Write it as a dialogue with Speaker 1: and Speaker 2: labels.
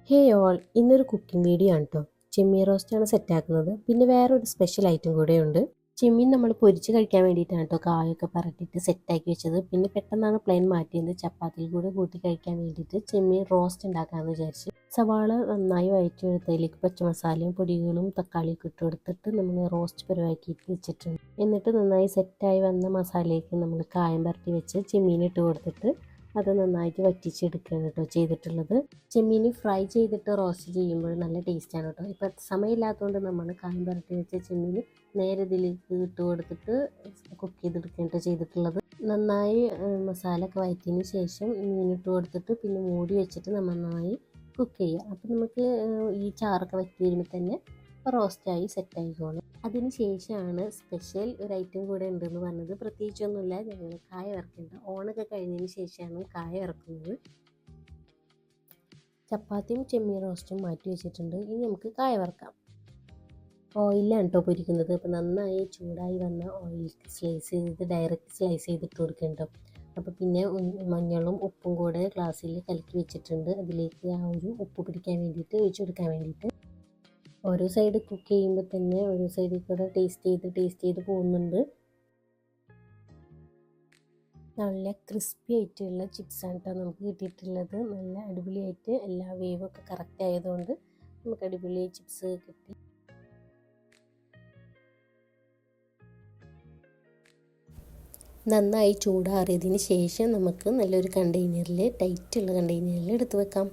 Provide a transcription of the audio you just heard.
Speaker 1: ഹേ all ഇന്നൊരു cooking video ആണ് കേട്ടോ. ചെമ്മീൻ റോസ്റ്റാണ് സെറ്റാക്കുന്നത്. പിന്നെ വേറൊരു സ്പെഷ്യൽ ഐറ്റം കൂടെയുണ്ട്. ചെമ്മീൻ നമ്മൾ പൊരിച്ച് കഴിക്കാൻ വേണ്ടിയിട്ടാണ് കേട്ടോ കായൊക്കെ പറട്ടിയിട്ട് സെറ്റാക്കി വെച്ചത്. പിന്നെ പെട്ടെന്നാണ് പ്ലെയിൻ മാറ്റിയത്. ചപ്പാത്തിയിൽ കൂടെ കൂട്ടി കഴിക്കാൻ വേണ്ടിയിട്ട് ചെമ്മീൻ റോസ്റ്റ് ഉണ്ടാക്കാമെന്ന് വിചാരിച്ചു. സവാള നന്നായി വഴറ്റിയെടുത്തതിലേക്ക് പച്ചമസാലയും പൊടികളും തക്കാളിയൊക്കെ ഇട്ട് കൊടുത്തിട്ട് നമ്മൾ റോസ്റ്റ് പരിവാക്കിയിട്ട് വെച്ചിട്ടുണ്ട്. എന്നിട്ട് നന്നായി സെറ്റായി വന്ന മസാലയ്ക്ക് നമ്മൾ കായം പരട്ടി വെച്ച് ചെമ്മീൻ ഇട്ട് കൊടുത്തിട്ട് അത് നന്നായിട്ട് വറ്റിച്ചെടുക്കുകയാണ് കേട്ടോ ചെയ്തിട്ടുള്ളത്. ചെമ്മീൻ ഫ്രൈ ചെയ്തിട്ട് റോസ്റ്റ് ചെയ്യുമ്പോൾ നല്ല ടേസ്റ്റാണ് കേട്ടോ. ഇപ്പം സമയമില്ലാത്തതുകൊണ്ട് നമ്മൾ കായം പുരട്ടി വെച്ച ചെമ്മീൻ നേരെ ഇതിലേക്ക് ഇട്ട് കൊടുത്തിട്ട് കുക്ക് ചെയ്തെടുക്കുകയാണ് ചെയ്തിട്ടുള്ളത്. നന്നായി മസാല ഒക്കെ വഴറ്റിയതിന് ശേഷം മീനിട്ട് കൊടുത്തിട്ട് പിന്നെ മൂടി വെച്ചിട്ട് നമ്മൾ നന്നായി കുക്ക് ചെയ്യുക. അപ്പം നമുക്ക് ഈ ചാറൊക്കെ വറ്റി വരുമ്പോൾ തന്നെ റോസ്റ്റായി സെറ്റായിക്കോളും. അതിന് ശേഷമാണ് സ്പെഷ്യൽ ഒരു ഐറ്റം കൂടെ ഉണ്ടെന്ന് പറഞ്ഞത്. പ്രത്യേകിച്ചൊന്നുമില്ല, ഞങ്ങൾ കായ വറക്കുന്നുണ്ട്. ഓണൊക്കെ കഴിഞ്ഞതിന് ശേഷമാണ് കായ വറക്കുന്നത്. ചപ്പാത്തിയും ചെമ്മീൻ റോസ്റ്റും മാറ്റി വെച്ചിട്ടുണ്ട്. ഇനി നമുക്ക് കായ വറക്കാം. ഓയിലാണ് കേട്ടോ പൊരിക്കുന്നത്. അപ്പോൾ നന്നായി ചൂടായി വന്ന ഓയിൽ സ്ലൈസ് ചെയ്ത് ഡയറക്റ്റ് സ്ലൈസ് ചെയ്തിട്ട് കൊടുക്കുന്നുണ്ടോ. അപ്പോൾ പിന്നെ മഞ്ഞളും ഉപ്പും കൂടെ ഗ്ലാസ്സിൽ കലക്കി വെച്ചിട്ടുണ്ട്. അതിലേക്ക് ആ ഒരു ഉപ്പ് പിടിക്കാൻ വേണ്ടിയിട്ട് ഒഴിച്ചു കൊടുക്കാൻ വേണ്ടിയിട്ട് ഓരോ സൈഡ് കുക്ക് ചെയ്യുമ്പോൾ തന്നെ ഓരോ സൈഡിൽ കൂടെ ടേസ്റ്റ് ചെയ്ത് പോകുന്നുണ്ട്. നല്ല ക്രിസ്പി ആയിട്ടുള്ള ചിപ്സാണ് കേട്ടോ നമുക്ക് കിട്ടിയിട്ടുള്ളത്. നല്ല അടിപൊളിയായിട്ട് എല്ലാ വേവൊക്കെ കറക്റ്റ് ആയതുകൊണ്ട് നമുക്ക് അടിപൊളി ചിപ്സ് കിട്ടി. നന്നായി ചൂടാറിയതിന് ശേഷം നമുക്ക് നല്ലൊരു കണ്ടെയ്നറിൽ ടൈറ്റുള്ള കണ്ടെയ്നറിൽ എടുത്ത് വെക്കാം.